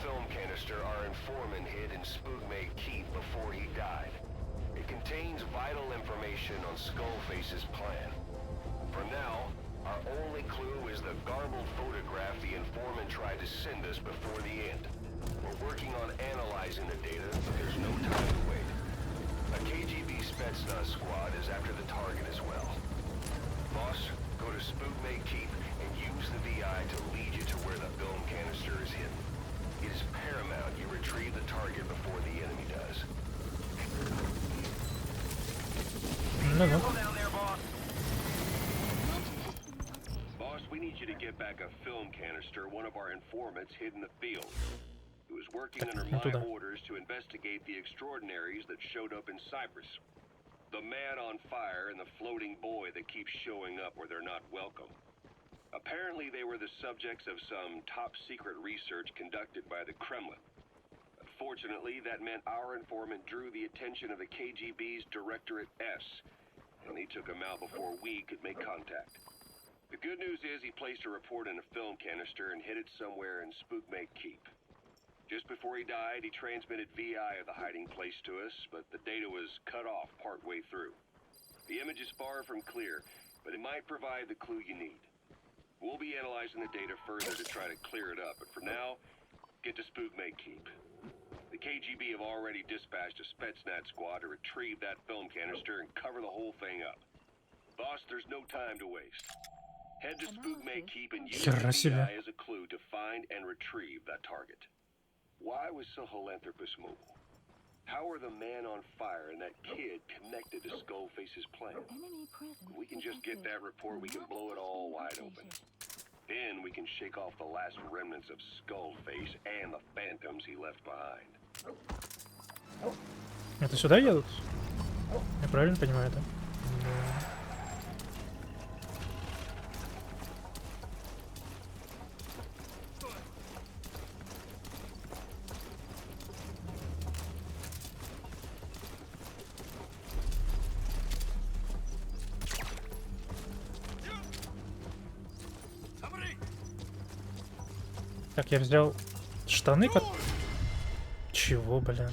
film canister our informant hid in Spookmate Keep before he died. It contains vital information on Skullface's plan. For now, our only clue is the garbled photograph the informant tried to send us before the end. We're working on analyzing the data, but there's no time to wait. A KGB Spetsnaz squad is after the target as well. Boss, go to Spookmate Keep and use the VI to lead you to where the film canister is hidden. It is paramount you retrieve the target before the enemy does. Ну-ну. Boss, we need you to get back a film canister one of our informants hid in the field. He was working under my orders to investigate the extraordinaries that showed up in Cyprus. The man on fire and the floating boy that keeps showing up where they're not welcome. Apparently they were the subjects of some top-secret research conducted by the Kremlin. Unfortunately, that meant our informant drew the attention of the KGB's Directorate S, and they took him out before we could make contact. The good news is he placed a report in a film canister and hid it somewhere in Spookmate Keep. Just before he died, he transmitted VI of the hiding place to us, but the data was cut off partway through. The image is far from clear, but it might provide the clue you need. We'll be analyzing the data further to try to clear it up, but for now, get to Spookmate Keep. The KGB have already dispatched a Spetsnaz squad to retrieve that film canister and cover the whole thing up. Boss, there's no time to waste. Head to Spookmate Keep and use the VI as a clue to find and retrieve that target. Why was Sahelanthropus mobile? How are the man on fire and that kid connected to Skullface's plan? If we can just get that report, we can blow it all wide open. Then we can shake off the last remnants of Skullface and the phantoms he left behind. Это сюда едут? Я правильно понимаю это? Так, я взял штаны под... Чего, блин?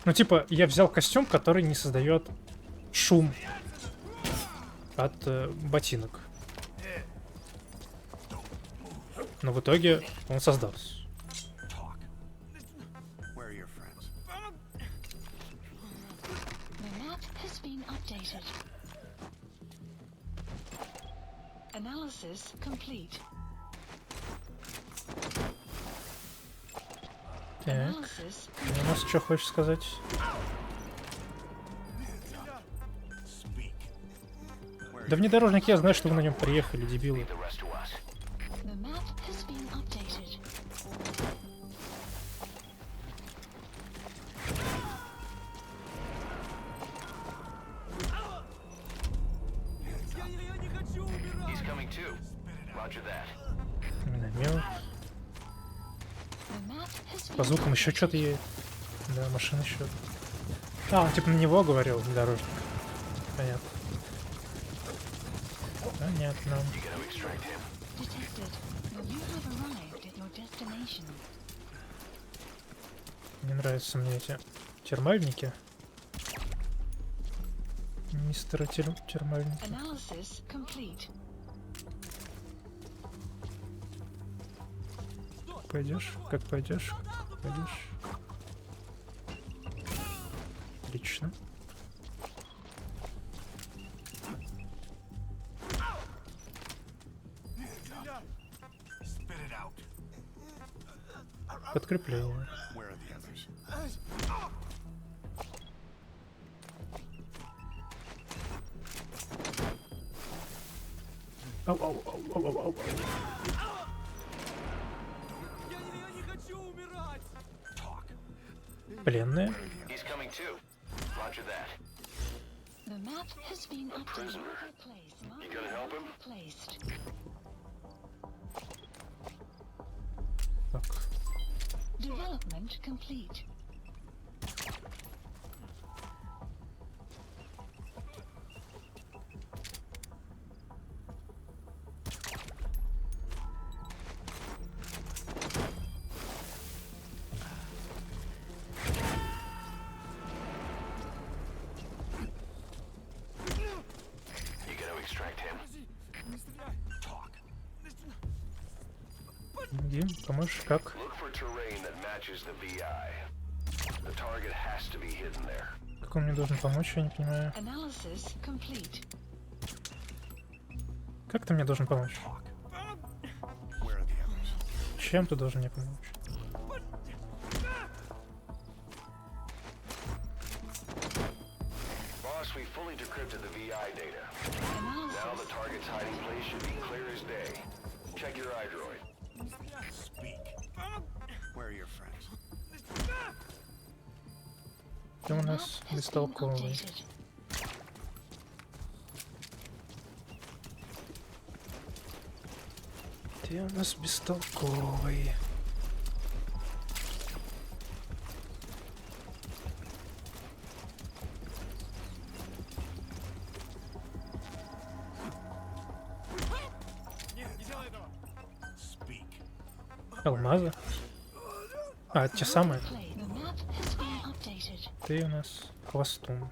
Ну, типа, я взял костюм, который не создает шум от ботинок. Но в итоге он создался. Analysis complete. Так, у нас что хочешь сказать? Да внедорожник, я знаю, что вы на нем приехали, дебилы. Миномет. По звукам еще что-то едет. Да, машина еще. А, он типа на него говорил, внедорожник. Понятно. Понятно. Не нравятся мне эти термальники. Мистер термальник. Пойдешь? Как пойдешь? Пойдешь? Отлично. Подкрепление. Ау. Пленные. Так. Development complete. Помоги, поможешь, как? Как он мне должен помочь, я не понимаю. Analysis complete. Как ты мне должен помочь? Чем ты должен мне помочь? Boss, we fully decrypted the VI data. Now the target's hiding place should be clear as day. Check your iDroid. Speak. Where are your friends? Ты у нас бестолковый. Ты у нас бестолковый. Алмазы? А, это те самые. Ты у нас хвостун.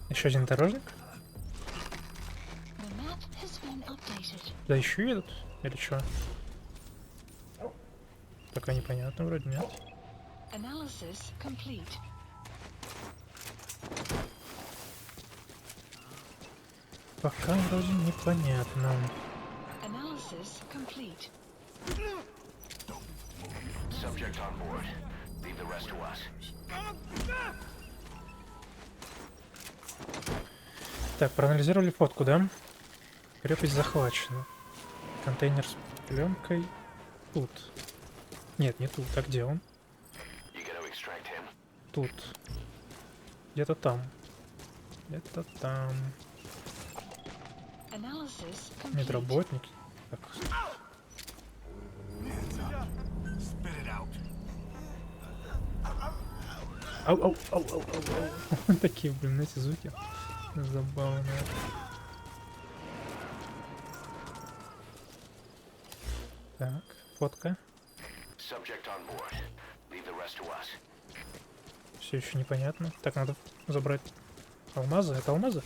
Еще один дорожник? Да еще едут? Или что? Пока непонятно, вроде нет. Пока вроде непонятно. Так, проанализировали фотку, да? Крепость захвачена. Контейнер с пленкой. Тут. Нет, не тут. А где он? Тут. Где-то там. Где-то там. Медработник. Так. Ау, ау, ау, ау, ау. Такие, блин, эти звуки. Забавные. Так, фотка. Все еще непонятно. Так, надо забрать алмазы. Это алмазы?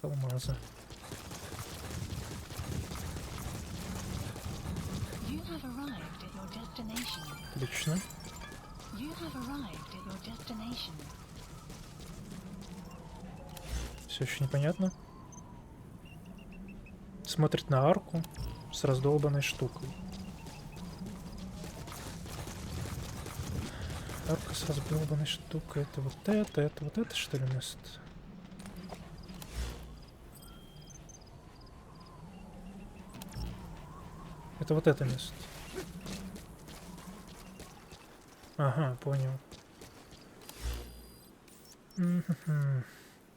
Алмазы. Отлично. Все еще непонятно. Смотрит на арку с раздолбанной штукой. Арка с раздолбанной штукой. Это вот это что ли место? Это вот это место. Ага, понял.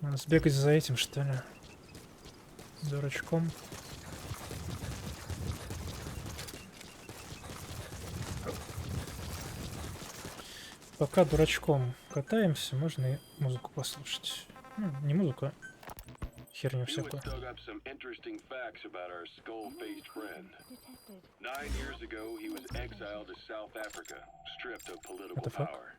Надо сбегать за этим, что ли? Дурачком. Пока дурачком катаемся, можно и музыку послушать. Ну, не музыку, а херню всякую. 9 years ago, he was exiled to South Africa, stripped of political power.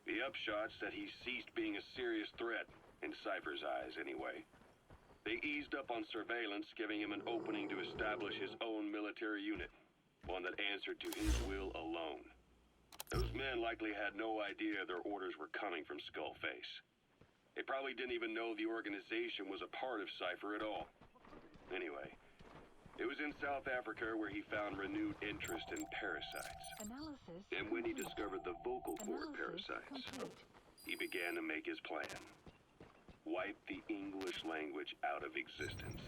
The upshot's that he ceased being a serious threat, in Cypher's eyes anyway. They eased up on surveillance, giving him an opening to establish his own military unit, one that answered to his will alone. Those men likely had no idea their orders were coming from Skullface. They probably didn't even know the organization was a part of Cypher at all. Anyway, it was in South Africa where he found renewed interest in parasites. And when he discovered the vocal cord parasites, he began to make his plan. Wipe the English language out of existence.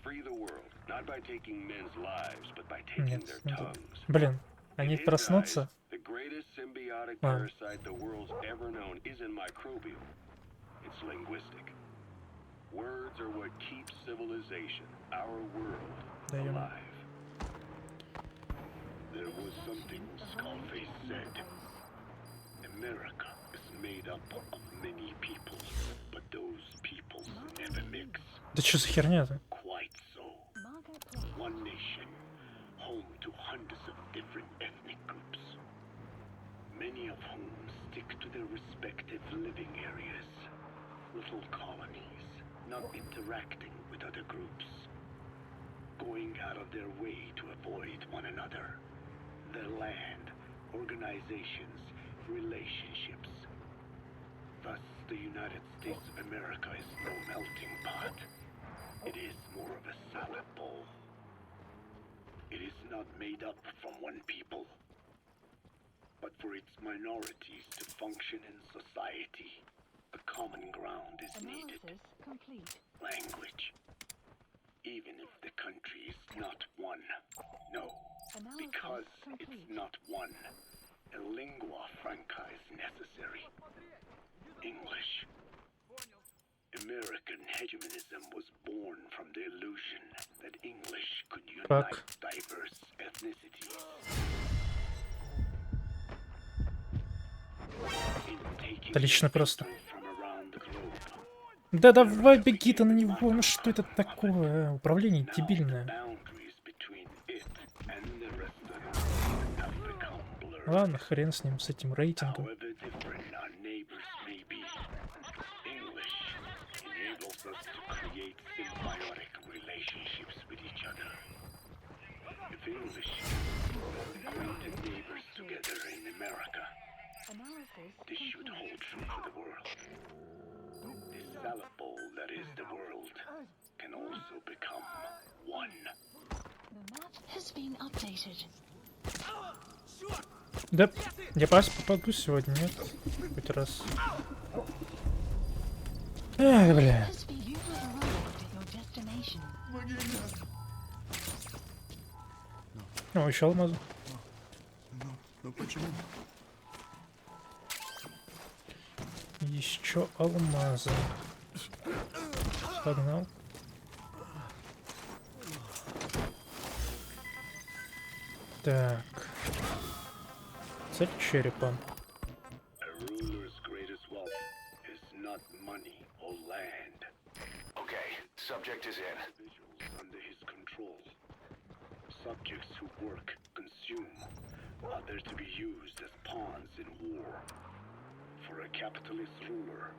Free the world, not by taking men's lives, but by taking their tongues. Блин, они проснутся. The greatest symbiotic parasite the world's ever known isn't microbial. It's linguistic. Words are what keeps civilization, our world, alive. There was something Skullface said. America is made made up of many peoples, but those peoples never mix. Да что за херня-то? Quite so. One nation, home to hundreds of different ethnic groups, many of whom stick to their respective living areas, little colonies, not interacting with other groups, going out of their way to avoid one another, their land, organizations, relationships. Thus, the United States of America is no melting pot. It is more of a salad bowl. It is not made up from one people, but for its minorities to function in society, a common ground is needed. Analysis complete. Language. Even if the country is not one. No, because it's not one. A lingua franca is necessary. English. American hegemonism was born from the illusion that English could unite diverse ethnicities. In taking Отлично просто. from around the globe, Да давай беги ты на него, ну что это такое? Управление now дебильное. the boundaries between it and the rest of the world have become blurred. Ладно, хрен с ним, с этим рейтингом. However different our neighbors may be, English enables us to create symbiotic relationships with each other. If English acquainted neighbors together in America, Analysis this should hold true for the world. This salad bowl that is the world can also become one. The map has been updated. Да, я попаду сегодня, нет? Хоть раз. Эх, бля. Has been you have arrived at your destination. О, еще алмазы. Ну почему? Еще алмазы. Погнал. Так. Цель черепа. A ruler's greatest wealth is not money or land. Okay, subject is in. Individuals under his control. Subjects who work, consume, are there to be used as pawns in war. For a capitalist ruler,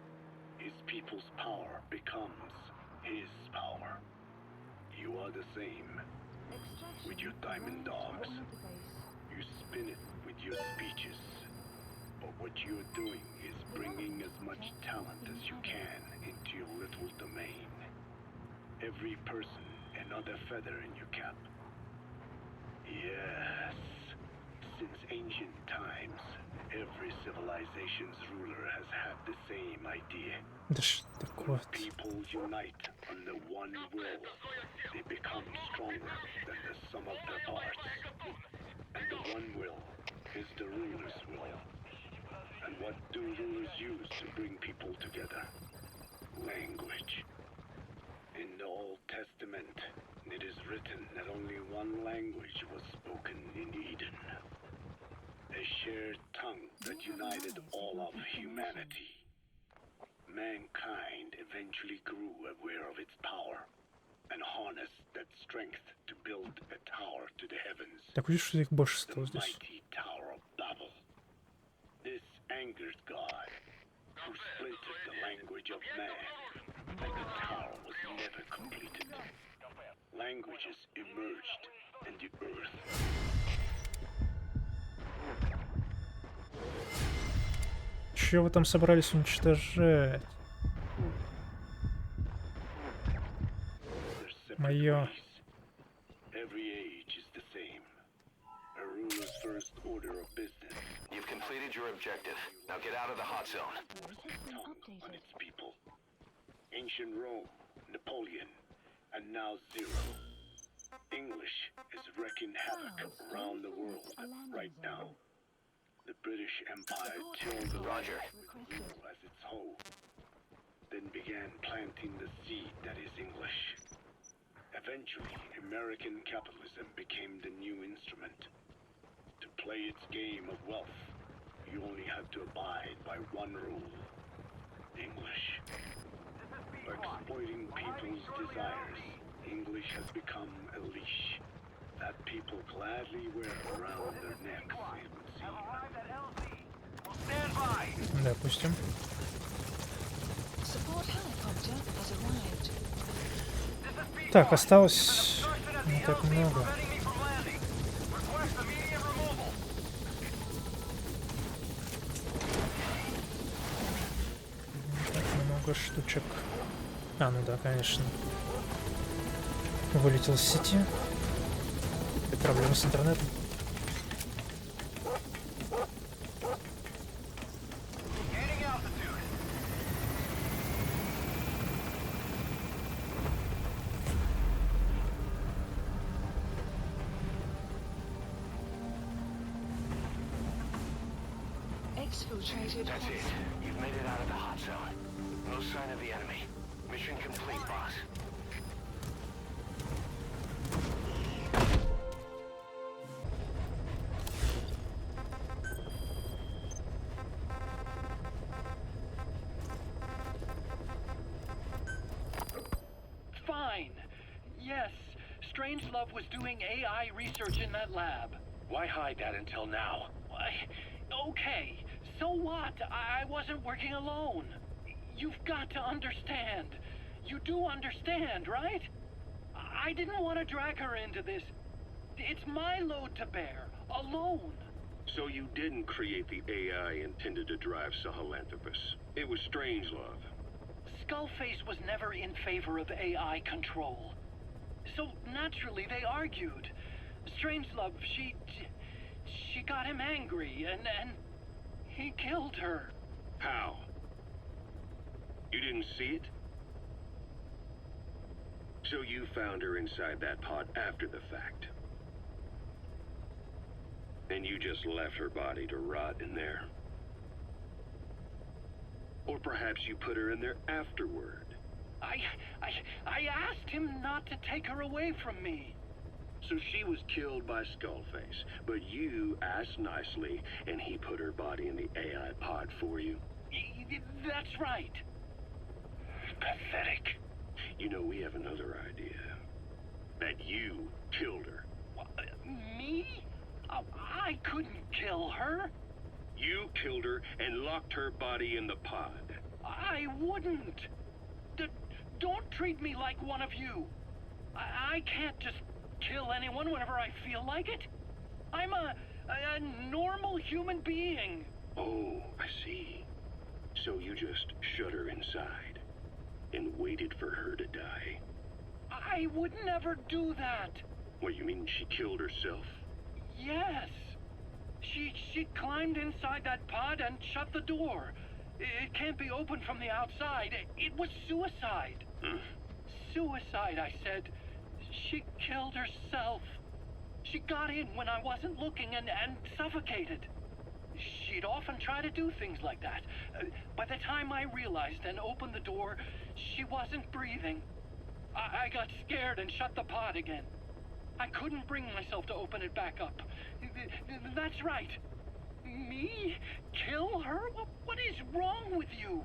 his people's power becomes his power. You are the same. With your diamond dogs, you spin it with your speeches. But what you're doing is bringing as much talent as you can into your little domain. Every person another feather in your cap. Yes. Since ancient times, every civilization's ruler has had the same idea. Да что такое? People unite under one will. They become stronger than the sum of their parts. And the one will is the ruler's will. And what do rulers use to bring people together? Language. In the Old Testament, it is written that only one language was spoken in Eden. A shared tongue that united all of humanity. Mankind eventually grew aware of its power and harnessed that strength to build a tower to the heavens, Так видишь, что их больше the стало здесь. mighty Tower of Babel. This angered God, who splintered the language of man, and the tower was never completed. Languages emerged, and the earth. Чего вы там собрались уничтожать? Their separate Моё. ways. Every age is the same. A ruler's first order of business, You've completed your objective. Now get out of the hot zone. tongue on its people. Ancient Rome, Napoleon, and now Zero. English is wreaking havoc around the world right now. The British Empire tilled the land Roger. with rule as its hoe, then began planting the seed that is English. Eventually, American capitalism became the new instrument. To play its game of wealth, you only have to abide by one rule. English. Exploiting people's desires, English has become a leash that people gladly wear around their necks, it would seem. Stand by! Допустим. Support helicopter has arrived. Так, осталось не так много. Так много штучек. А, ну да, конечно. Вылетел с сети. Проблемы с интернетом. Exfiltrated. That's it. You've made it out of the hot zone. No sign of the enemy. Mission complete, boss. Fine. Yes, Strangelove was doing AI research in that lab. Why hide that until now? Why? Okay, so what? I wasn't working alone. You've got to understand. You do understand, right? I didn't want to drag her into this. It's my load to bear, alone. So you didn't create the AI intended to drive Sahelanthropus. It was Strangelove. Skullface was never in favor of AI control. So naturally they argued. Strangelove, she got him angry and he killed her. How? You didn't see it? So you found her inside that pod after the fact. And you just left her body to rot in there. Or perhaps you put her in there afterward. I asked him not to take her away from me. So she was killed by Skullface, but you asked nicely, and he put her body in the AI pod for you? That's right. Pathetic. You know, we have another idea. That you killed her. Me? I couldn't kill her. You killed her and locked her body in the pod. I wouldn't. Don't treat me like one of you. I can't just kill anyone whenever I feel like it. I'm a normal human being. Oh, I see. So you just shut her inside and waited for her to die. I would never do that. What, you mean she killed herself? Yes. She climbed inside that pod and shut the door. It can't be opened from the outside. It was suicide. Suicide, I said. She killed herself. She got in when I wasn't looking and suffocated. She'd often try to do things like that. By the time I realized and opened the door, she wasn't breathing. I got scared and shut the pod again. I couldn't bring myself to open it back up. That's right. Me? Kill her? What is wrong with you?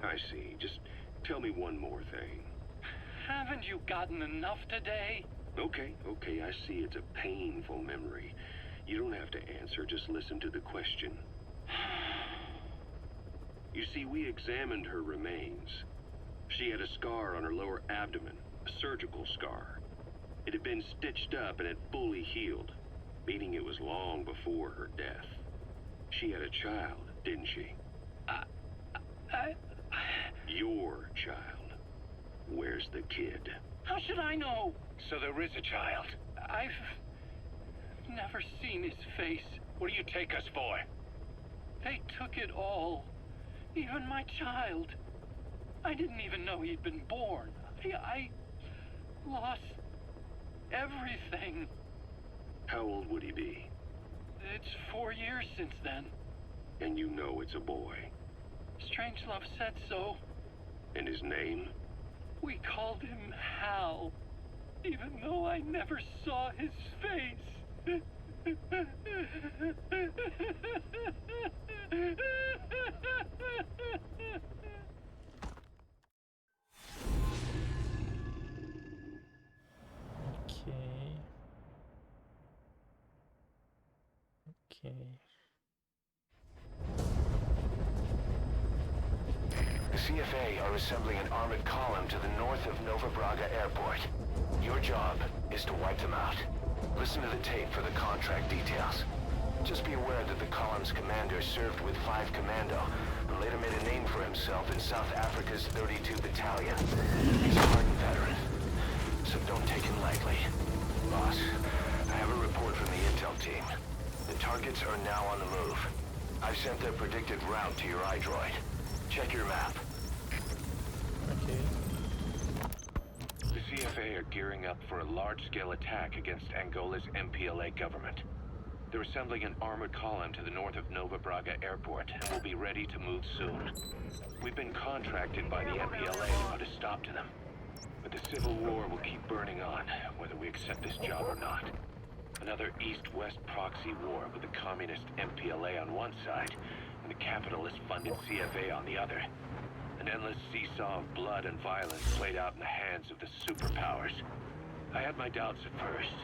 I see. Just tell me one more thing. Haven't you gotten enough today? Okay, I see it's a painful memory. You don't have to answer, just listen to the question. You see, we examined her remains. She had a scar on her lower abdomen, a surgical scar. It had been stitched up and had fully healed, meaning it was long before her death. She had a child, didn't she? Your child. Where's the kid? How should I know? So there is a child. I've never seen his face. What do you take us for? They took it all. Even my child. I didn't even know he'd been born. I lost everything. How old would he be? It's 4 years since then. And you know it's a boy. Strangelove said so. And his name? We called him Hal, even though I never saw his face. Окей. Окей. The CFA are assembling an armored column to the north of Nova Braga Airport. Your job is to wipe them out. Listen to the tape for the contract details. Just be aware that the column's commander served with 5 Commando and later made a name for himself in South Africa's 32 Battalion. He's a hardened veteran, so don't take him lightly. Boss, I have a report from the intel team. The targets are now on the move. I've sent their predicted route to your iDroid. Check your map. Окей. The CFA are gearing up for a large-scale attack against Angola's MPLA government. They're assembling an armored column to the north of Nova Braga Airport and will be ready to move soon. We've been contracted by the MPLA to put a stop to them. But the civil war will keep burning on, whether we accept this job or not. Another East-West proxy war with the communist MPLA on one side and the capitalist-funded CFA on the other. An endless seesaw of blood and violence played out in the hands of the superpowers. I had my doubts at first,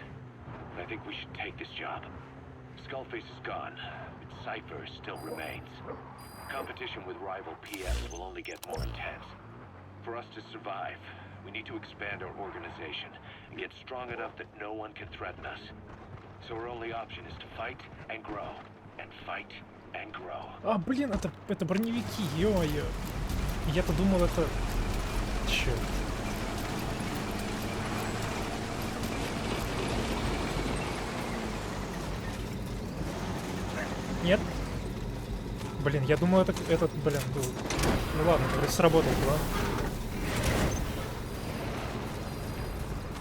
but I think we should take this job. Skullface is gone, but Cypher still remains. Competition with rival PFs will only get more intense. For us to survive, we need to expand our organization and get strong enough that no one can threaten us. So our only option is to fight and grow, and fight and grow. А, блин, это броневики, ё-моё. Я-то думал, это... Чёрт. Нет? Блин, я думал, этот, блин, был... Ну ладно, вроде сработал план.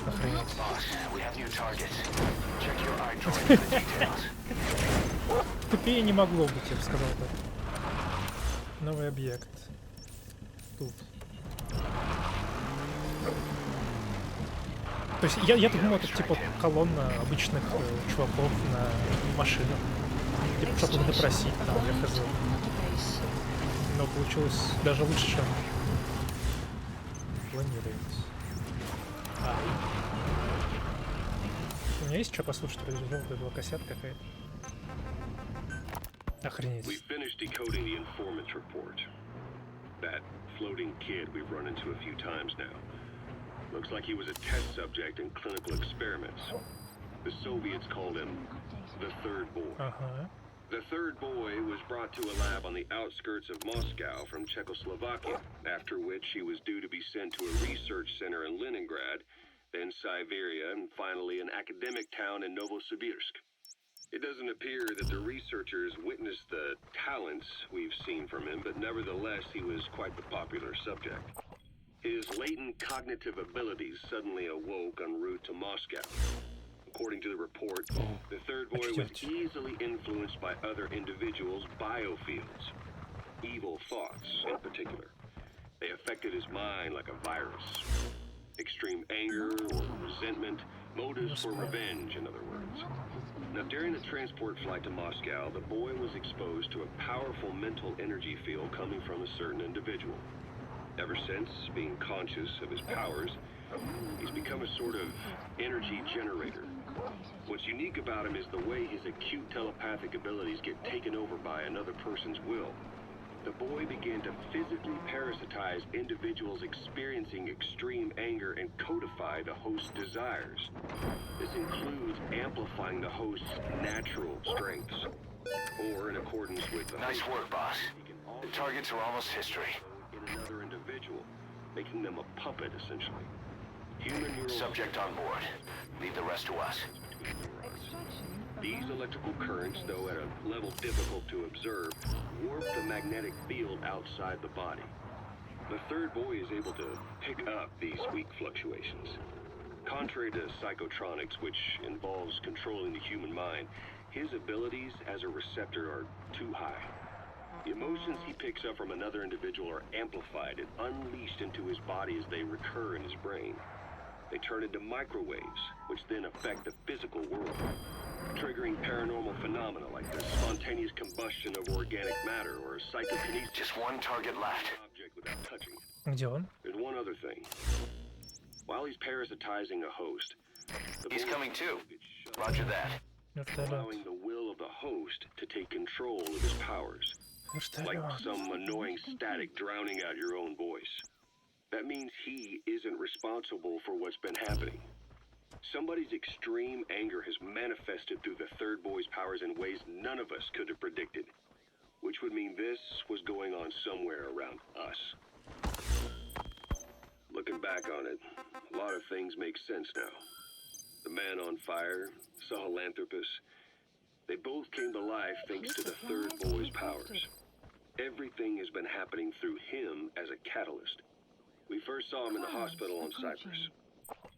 Охренеть. Тупее не могло быть, я бы сказал так. Новый объект. Тут. То есть я думал, это типа колонна обычных чуваков на машинах. Типа, чтобы их допросить, там, я хз. Но получилось даже лучше, чем планировалось. У меня есть что послушать? Желтая была кассета какая-то. Охренеть. We finished decoding the informant's report. That floating kid we've run into a few times now. Looks like he was a test subject in clinical experiments. The Soviets called him the third boy. The third boy was brought to a lab on the outskirts of Moscow from Czechoslovakia, after which he was due to be sent to a research center in Leningrad, then Siberia, and finally an academic town in Novosibirsk. It doesn't appear that the researchers witnessed the talents we've seen from him, but nevertheless he was quite the popular subject. His latent cognitive abilities suddenly awoke en route to Moscow. According to the report, the third boy was easily influenced by other individuals' biofields. Evil thoughts, in particular. They affected his mind like a virus. Extreme anger or resentment, motives for revenge, in other words. Now, during the transport flight to Moscow, the boy was exposed to a powerful mental energy field coming from a certain individual. Ever since, being conscious of his powers, he's become a sort of energy generator. What's unique about him is the way his acute telepathic abilities get taken over by another person's will. The boy began to physically parasitize individuals experiencing extreme anger and codify the host's desires. This includes amplifying the host's natural strengths, or in accordance with the Nice work, boss. The targets are almost history. In another individual, making them a puppet, essentially. Human neural Subject on board. Leave the rest to us. These electrical currents, though at a level difficult to observe, warp the magnetic field outside the body. The third boy is able to pick up these weak fluctuations. Contrary to psychotronics, which involves controlling the human mind, his abilities as a receptor are too high. The emotions he picks up from another individual are amplified and unleashed into his body as they recur in his brain. They turn into microwaves, which then affect the physical world. triggering paranormal phenomena like the spontaneous combustion of organic matter or psychokinesis. Just one target left. Object without touching it. Где он? There's one other thing. While he's parasitizing a host, the He's boy coming too. gets shut, Roger that. Вертолет. allowing the will of the host to take control of his powers. Like Вертолет. some annoying static drowning out your own voice. That means he isn't responsible for what's been happening. Somebody's extreme anger has manifested through the third boy's powers in ways none of us could have predicted. Which would mean this was going on somewhere around us. Looking back on it, a lot of things make sense now. The man on fire, Sahelanthropus, they both came to life thanks to the third boy's powers. Everything has been happening through him as a catalyst. We first saw him in the hospital on Cyprus.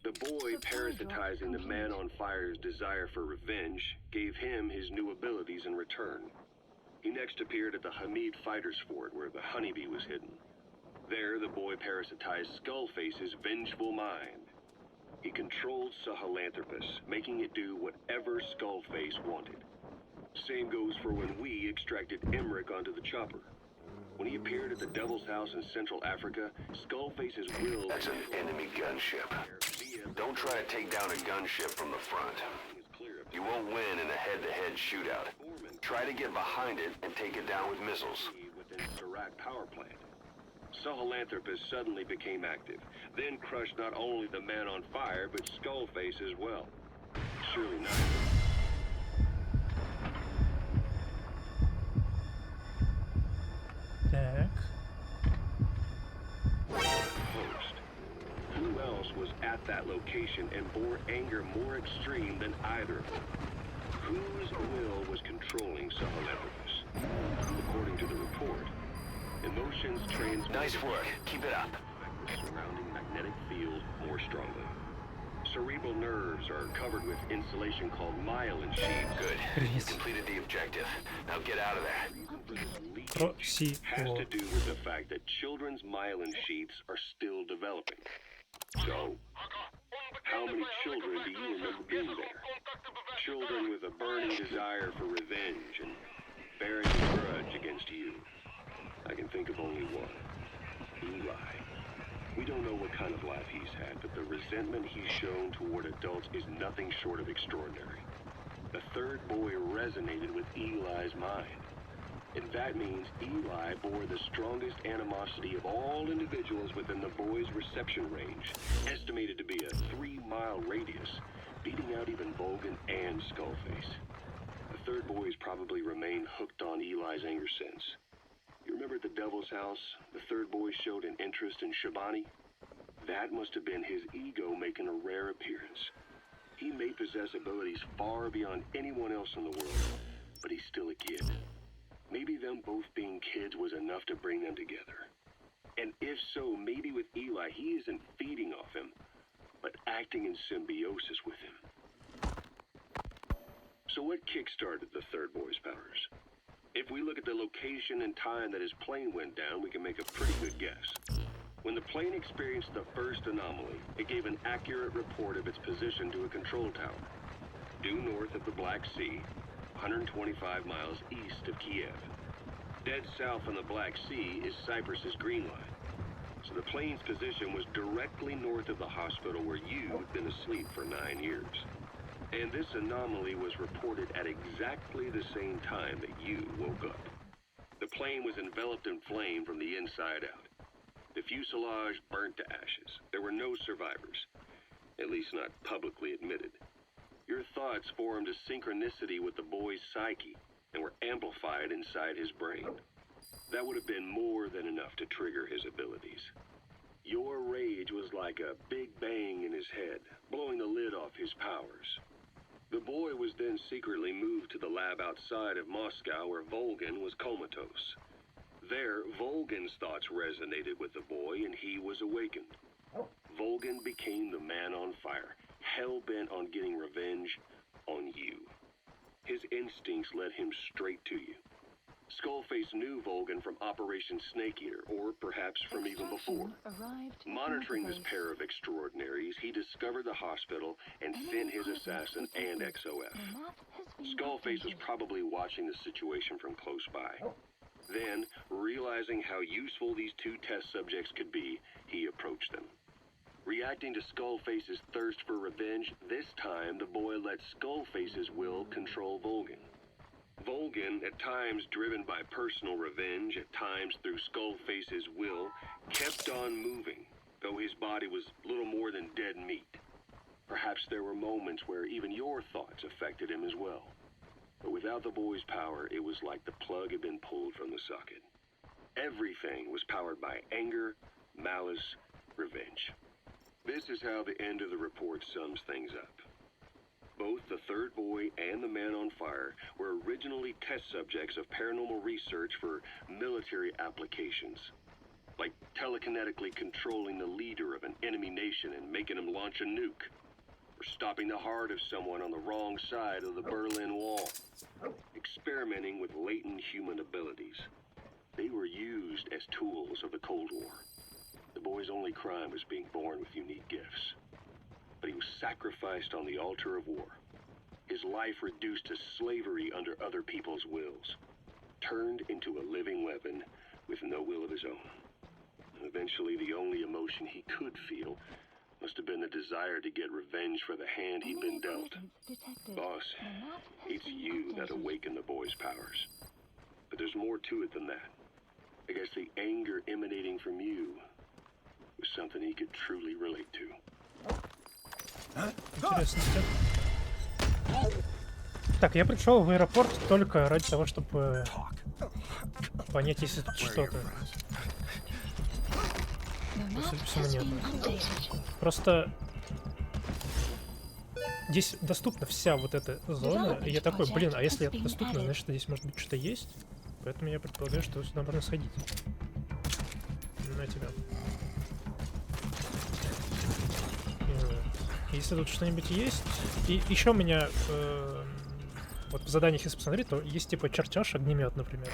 The boy parasitizing the man on fire's desire for revenge gave him his new abilities in return. He next appeared at the Hamid Fighters Fort where the honeybee was hidden. There, the boy parasitized Skullface's vengeful mind. He controlled Sahelanthropus, making it do whatever Skullface wanted. Same goes for when we extracted Emmerich onto the chopper. When he appeared at the Devil's House in Central Africa, Skullface's will... That's an enemy gunship. Don't try to take down a gunship from the front. You won't win in a head-to-head shootout. Try to get behind it and take it down with missiles. Within Serac power plant. Sahelanthropus suddenly became active, then crushed not only the man on fire, but Skullface as well. Surely not. Так. Host. Who else was at that location and bore anger more extreme than either of them? Whose will was controlling Sahelanthropus? According to the report, emotions transmitted... Nice work. Keep it up. ...the surrounding magnetic field more strongly. Cerebral nerves are covered with insulation called myelin sheaths. Good. Привет. You completed the objective. Now get out of there. Has to do with the fact that children's myelin sheaths are still developing. So, how many children do you remember being there? Children with a burning desire for revenge and bearing a grudge against you. I can think of only one. Eli. We don't know what kind of life he's had, but the resentment he's shown toward adults is nothing short of extraordinary. The third boy resonated with Eli's mind. And that means Eli bore the strongest animosity of all individuals within the boy's reception range, estimated to be a 3-mile radius, beating out even Volgan and Skullface. The third boy's probably remained hooked on Eli's anger since. You remember at the Devil's House, the third boy showed an interest in Shabani? That must have been his ego making a rare appearance. He may possess abilities far beyond anyone else in the world, but he's still a kid. Maybe them both being kids was enough to bring them together. And if so, maybe with Eli, he isn't feeding off him, but acting in symbiosis with him. So what kick-started the third boy's powers? If we look at the location and time that his plane went down, we can make a pretty good guess. When the plane experienced the first anomaly, it gave an accurate report of its position to a control tower, due north of the Black Sea, 125 miles east of Kiev. Dead south on the Black Sea is Cyprus's Green Line. So the plane's position was directly north of the hospital where you'd been asleep for 9 years. And this anomaly was reported at exactly the same time that you woke up. The plane was enveloped in flame from the inside out. The fuselage burnt to ashes. There were no survivors, at least not publicly admitted. Your thoughts formed a synchronicity with the boy's psyche and were amplified inside his brain. That would have been more than enough to trigger his abilities. Your rage was like a big bang in his head, blowing the lid off his powers. The boy was then secretly moved to the lab outside of Moscow where Volgan was comatose. There, Volgan's thoughts resonated with the boy and he was awakened. Volgan became the man on fire, hell-bent on getting revenge on you. His instincts led him straight to you. Skullface knew Volgan from Operation Snake Eater, or perhaps from even before. Monitoring this pair of extraordinaries, he discovered the hospital and sent his assassin and XOF. Skullface was probably watching the situation from close by. Then, realizing how useful these two test subjects could be, he approached them. Reacting to Skullface's thirst for revenge, this time the boy let Skullface's will control Volgan. Volgan, at times driven by personal revenge, at times through Skullface's will, kept on moving, though his body was little more than dead meat. Perhaps there were moments where even your thoughts affected him as well. But without the boy's power, it was like the plug had been pulled from the socket. Everything was powered by anger, malice, revenge. This is how the end of the report sums things up. Both the third boy and the man on fire were originally test subjects of paranormal research for military applications, like telekinetically controlling the leader of an enemy nation and making him launch a nuke, or stopping the heart of someone on the wrong side of the Berlin Wall, experimenting with latent human abilities. They were used as tools of the Cold War. The boy's only crime was being born with unique gifts. But he was sacrificed on the altar of war. His life reduced to slavery under other people's wills. Turned into a living weapon with no will of his own. And eventually the only emotion he could feel must have been the desire to get revenge for the hand he'd been dealt. Boss, it's you that awakened the boy's powers. But there's more to it than that. I guess the anger emanating from you was something he could truly relate to. Интересно, так, я пришел в аэропорт только ради того, чтобы понять, если тут что-то. Судя по всему, нет. Просто здесь доступна вся вот эта зона, и я такой, блин, а если это доступно, значит, здесь может быть что-то есть. Поэтому я предполагаю, что сюда можно сходить. На тебя. Если тут что-нибудь есть. И еще у меня вот в заданиях, если посмотреть, то есть типа чертеж, огнемет, например.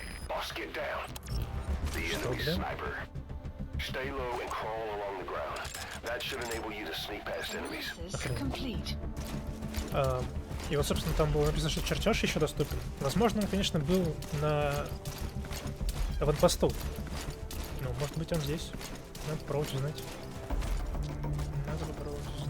Что, блин? И вот, собственно, там было написано, что чертеж еще доступен. Возможно, он, конечно, был на аванпосту. Ну, может быть, он здесь. Надо попробовать узнать. Надо попробовать узнать.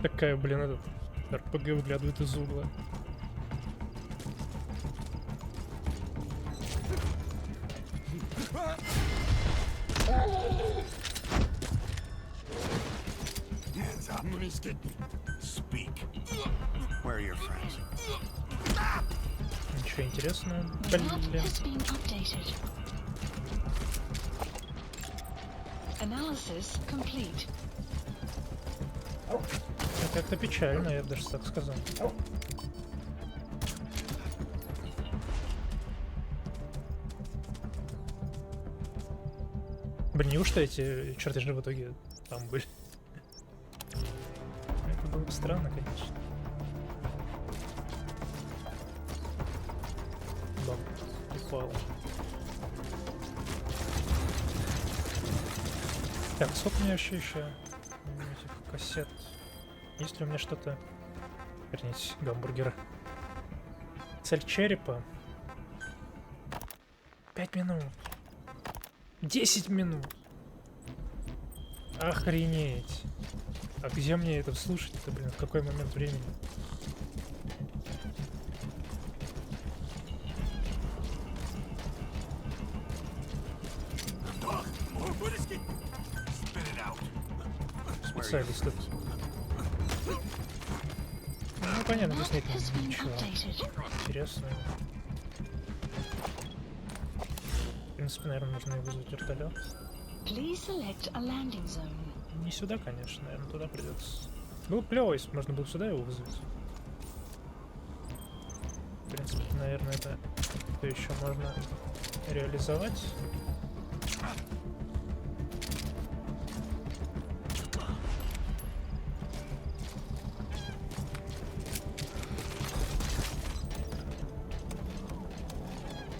Такая, блин, этот РПГ выглядывает из угла. Ничего интересного, блин. Это как-то печально, я бы даже так сказал. Блин, неужто эти чертежи в итоге там были? Это было бы странно, конечно. Бам, упал. Так, сколько у меня вообще еще этих кассет? Есть ли у меня что-то? Верните, гамбургеры. Цель черепа. 5 минут. 10 минут. Охренеть. А где мне это слушать-то, блин? В какой момент времени? Специалист тут. Ну, понятно, здесь нет ничего интересного. принципе, наверное, нужно и вызвать вертолет. Please select a landing zone. Не сюда, конечно, наверное, туда придется. Было бы клево, если бы можно было сюда его вызвать. В принципе, наверное, это еще можно реализовать.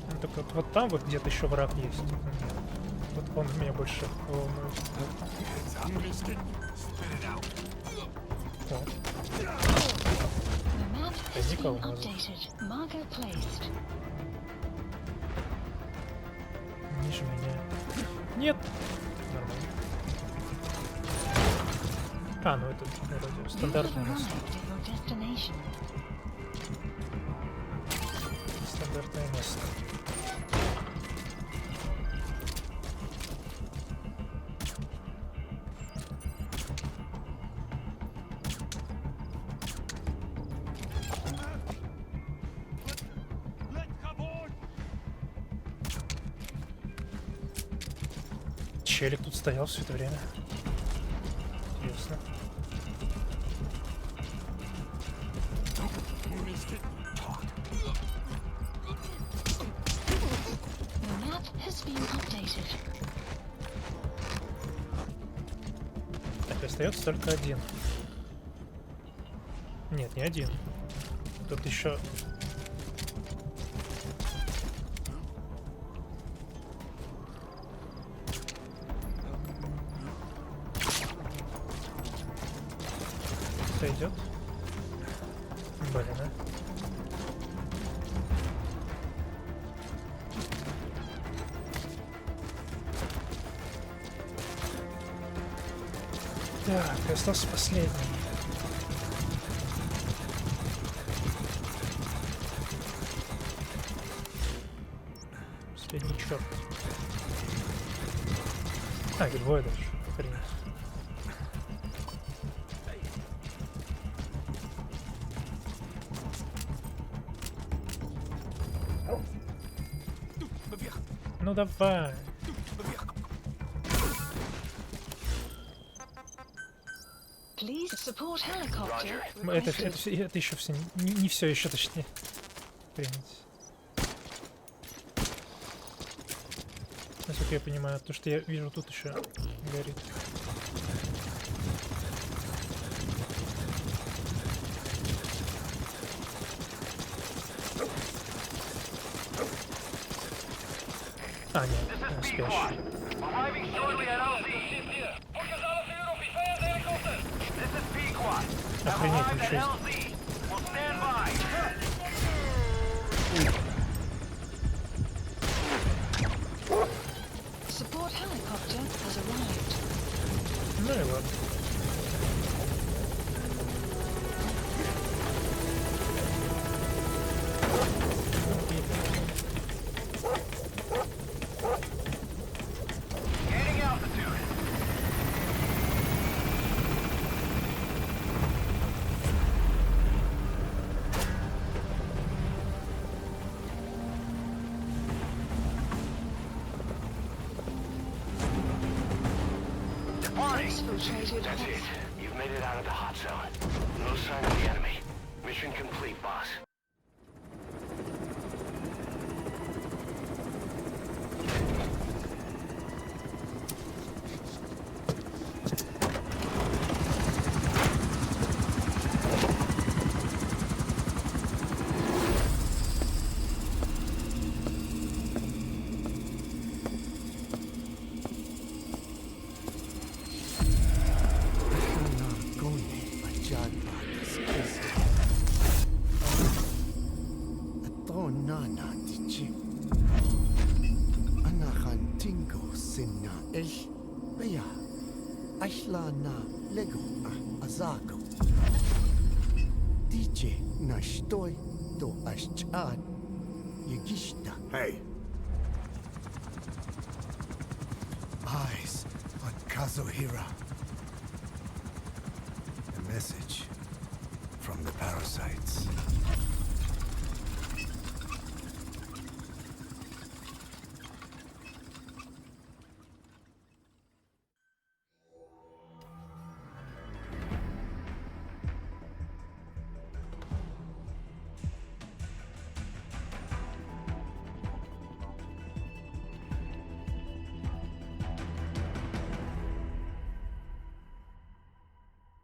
Ну, так вот там вот где-то еще враг есть. Вот он меня больше волнует. О. The map has Возник been алмазы. updated. Marker placed. Ниже меня. Нет! Нормально. А, ну это вроде You have стандартное место. arrived at your destination. Стандартное место. Челик тут стоял все это время. Интересно. The map has been updated. Так, остается только один. Нет, не один. Тут еще. Сойдет. Блин, а? Так, и остался последний. Последний черт. А, их двое даже. Охренеть. Ну давай. Please support helicopter. Это еще все. Не все еще, точнее. Принять. Насколько я понимаю, то, что я вижу, тут еще горит. А, нет, спящий. Охренеть, ничего себе. Support helicopter has arrived. Ну и ладно. Exfiltrated. That's it. You've made it out of the hot zone. No sign of the enemy. Mission complete, boss. Hey. Eyes on Kazuhira. A message from the parasites.